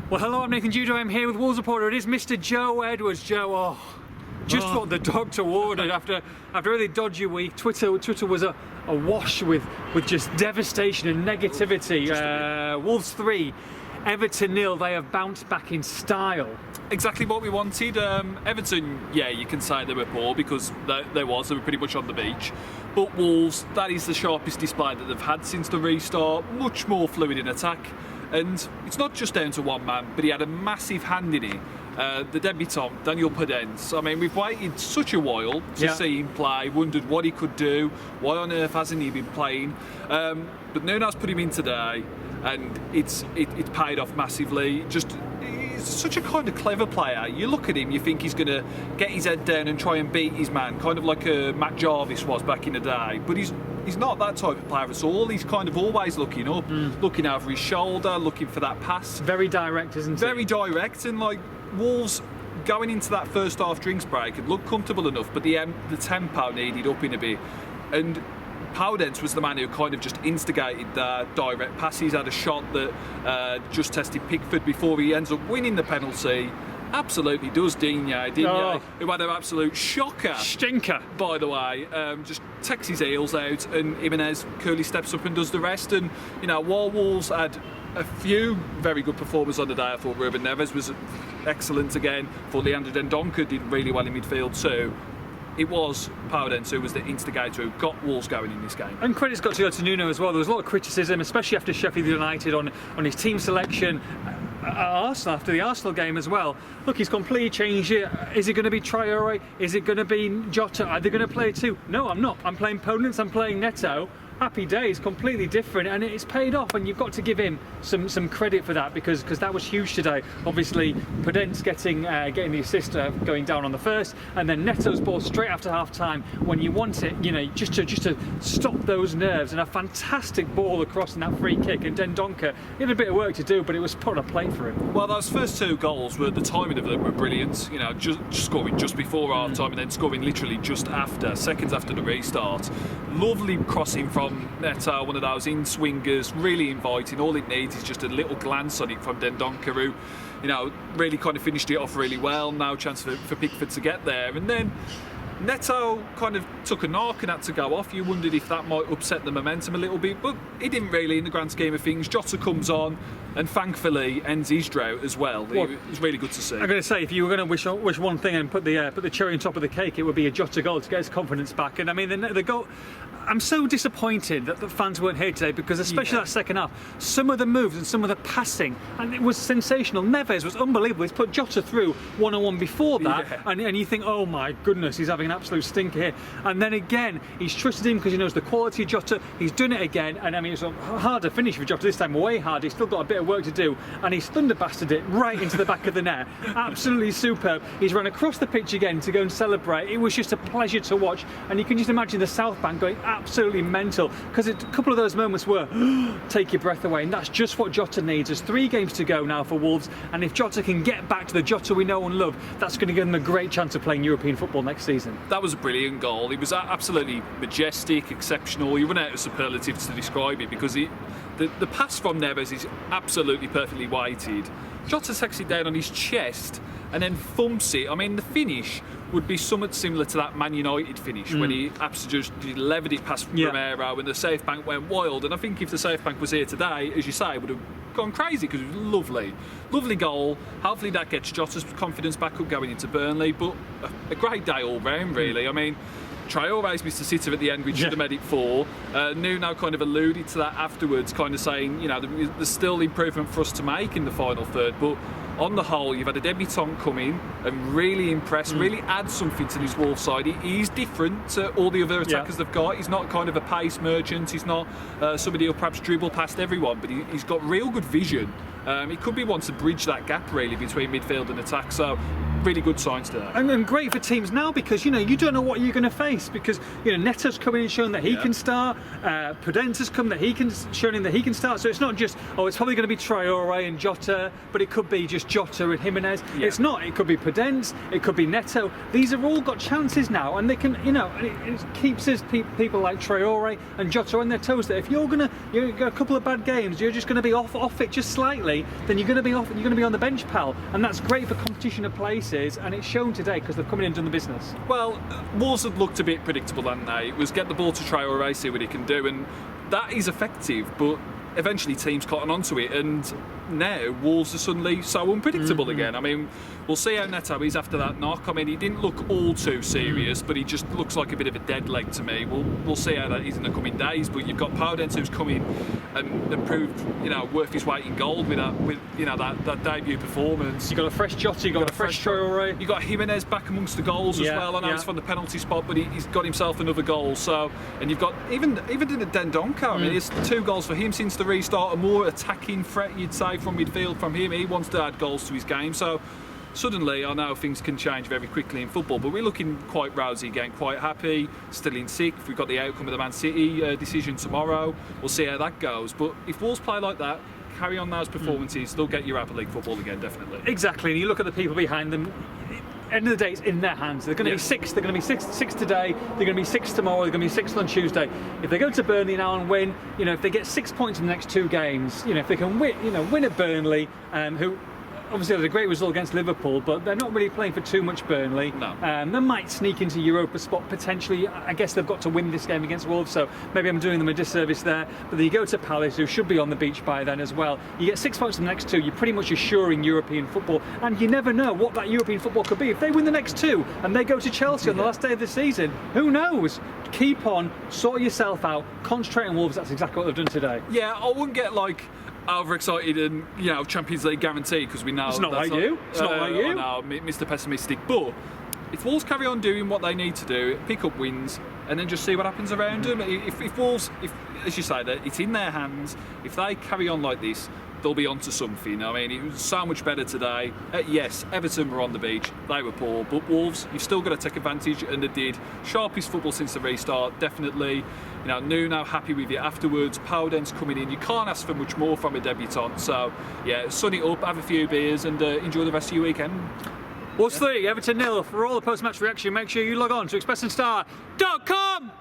Well, hello, I'm Nathan Judo. I'm here with Wolves reporter. It is Mr. Joe Edwards. Joe, just what the doctor ordered after a really dodgy week. Twitter was awash with just devastation and negativity. Wolves 3, Everton 0. They have bounced back in style. Exactly what we wanted. Everton, yeah, you can say they were poor because they were pretty much on the beach. But Wolves, that is the sharpest display that they've had since the restart. Much more fluid in attack. And it's not just down to one man, but he had a massive hand in it. The debutant, Daniel Podence. I mean, we've waited such a while to see him play, wondered what he could do, why on earth hasn't he been playing? But Nuno's put him in today, and it's paid off massively. He's such a kind of clever player. You look at him, you think he's going to get his head down and try and beat his man, kind of like Matt Jarvis was back in the day. But he's not that type of player at all. He's kind of always looking up, looking over his shoulder, looking for that pass. Very direct, isn't Very direct, and like Wolves going into that first half drinks break had looked comfortable enough, but the tempo needed upping a bit. And Podence was the man who kind of just instigated the direct passes, had a shot that just tested Pickford before he ends up winning the penalty. Absolutely does Digne, who had an absolute shocker. Stinker. By the way, just takes his heels out, and Jimenez coolly steps up and does the rest. And, you know, while Wolves had a few very good performers on the day, I thought Ruben Neves was excellent again. I thought Leandro Dendoncker did really well in midfield too. It was Podence who was the instigator who got Wolves going in this game. And credit's got to go to Nuno as well. There was a lot of criticism, especially after Sheffield United, on his team selection. Arsenal, after the Arsenal game as well. Look, he's completely changed it. Is it going to be Traore? Is it going to be Jota? Are they going to play two? No, I'm not. I'm playing Podence, I'm playing Neto. Happy days, completely different, and it's paid off, and you've got to give him some credit for that because that was huge today. Obviously, Podence getting the assist going down on the first, and then Neto's ball straight after half time when you want it, you know, just to stop those nerves, and a fantastic ball across in that free kick. And Dendoncker, he had a bit of work to do, but it was put on a plate for him. Well, those first two goals the timing of them were brilliant. You know, just scoring just before half time and then scoring literally just after, seconds after the restart. Lovely crossing from Neto, one of those in-swingers, really inviting. All it needs is just a little glance on it from Dendoncker, who, you know, really kind of finished it off really well. Now chance for Pickford to get there. And then Neto kind of took a knock and had to go off. You wondered if that might upset the momentum a little bit, but it didn't really in the grand scheme of things. Jota comes on and thankfully ends his drought as well. It was really good to see. I'm going to say, if you were going to wish one thing and put the cherry on top of the cake, it would be a Jota goal to get his confidence back. And I mean, the goal, I'm so disappointed that the fans weren't here today because especially that second half, some of the moves and some of the passing, and it was sensational. Neves was unbelievable. He's put Jota through one-on-one before that, and you think, oh my goodness, he's having an absolute stinker here. And then again, he's trusted him because he knows the quality of Jota. He's done it again, and I mean, it's a harder finish for Jota this time, way hard. He's still got a bit of work to do, and he's thunderbasted it right into the back of the net. Absolutely superb. He's run across the pitch again to go and celebrate. It was just a pleasure to watch, and you can just imagine the South Bank going absolutely mental because a couple of those moments were take your breath away, and that's just what Jota needs. There's 3 games to go now for Wolves, and if Jota can get back to the Jota we know and love, that's going to give them a great chance of playing European football next season. That was a brilliant goal. It was absolutely majestic, exceptional. You run out of superlatives to describe it because the pass from Neves is absolutely perfectly weighted. Jota takes it down on his chest and then thumps it. I mean, the finish would be somewhat similar to that Man United finish when he absolutely just levered it past Romero and the safe bank went wild. And I think if the safe bank was here today, as you say, it would have gone crazy because it was lovely goal. Hopefully that gets Jota's confidence back up going into Burnley, but a great day all round really. I mean, Traore's missed a sitter at the end, which should have made it 4. Nuno kind of alluded to that afterwards, kind of saying, you know, there's still improvement for us to make in the final third, but on the whole, you've had a debutant come in and really impress, really add something to this Wolves side. He's different to all the other attackers they've got. He's not kind of a pace merchant. He's not somebody who'll perhaps dribble past everyone, but he's got real good vision. He could be one to bridge that gap really between midfield and attack. So really good signs today. And great for teams now because you don't know what you're going to face because Neto's coming in showing that he can start, Prudence's come that showing that he can start. So it's not just it's probably going to be Traore and Jota, but it could be just Jota and Jimenez. Yeah. It's not. It could be Prudence. It could be Neto. These have all got chances now, and they can it keeps us people like Traore and Jota on their toes. That if you're got a couple of bad games, you're just going to be off it just slightly. Then you're going to be off. You're going to be on the bench, pal, and that's great for competition of places. And it's shown today because they've come in and done the business. Well, Wolves had looked a bit predictable, hadn't they? It was get the ball to Traore, see what he can do, and that is effective, but eventually teams cotton onto it, and now Wolves are suddenly so unpredictable again. I mean, we'll see how Neto is after that knock. I mean, he didn't look all too serious, but he just looks like a bit of a dead leg to me. We'll see how that is in the coming days. But you've got Prudenz who's come in and proved worth his weight in gold with that debut performance. You got a fresh Jota, you got a fresh Traore. You got Jimenez back amongst the goals as well. I know it's from the penalty spot, but he's got himself another goal. So, and you've got even the Dendoncker. I mean, it's 2 goals for him since the restart. A more attacking threat, you'd say, from midfield from him. He wants to add goals to his game. So suddenly, I know things can change very quickly in football, but we're looking quite rosy again, quite happy, still in 6th. We've got the outcome of the Man City decision tomorrow. We'll see how that goes. But if Wolves play like that, carry on those performances, they'll get Europa League football again, definitely. Exactly, and you look at the people behind them. End of the day, it's in their hands. They're going to be 6th. They're going to be 6th today. They're going to be 6th tomorrow. They're going to be 6th on Tuesday. If they go to Burnley now and win, if they get 6 points in the next 2 games, if they can win at Burnley, who obviously had a great result against Liverpool, but they're not really playing for too much, Burnley. No. They might sneak into Europa spot potentially. I guess they've got to win this game against Wolves, so maybe I'm doing them a disservice there. But then you go to Palace, who should be on the beach by then as well. You get 6 points in the next 2. You're pretty much assuring European football, and you never know what that European football could be. If they win the next 2 and they go to Chelsea on the last day of the season, who knows? Keep on, sort yourself out, concentrate on Wolves. That's exactly what they've done today. Yeah, I wouldn't get overexcited and Champions League guarantee because we know it's not like you. It's not like you. No, Mr. Pessimistic. But if Wolves carry on doing what they need to do, pick up wins, and then just see what happens around them. If Wolves, as you say, that it's in their hands. If they carry on like this, they'll be onto something. I mean, it was so much better today. Yes, Everton were on the beach. They were poor, but Wolves, you've still got to take advantage, and they did. Sharpest football since the restart, definitely. Nuno happy with you afterwards. Prudenz coming in. You can't ask for much more from a debutant. So, yeah, sun it up, have a few beers, and enjoy the rest of your weekend. Wolves 3, Everton 0. For all the post-match reaction, make sure you log on to expressandstar.com.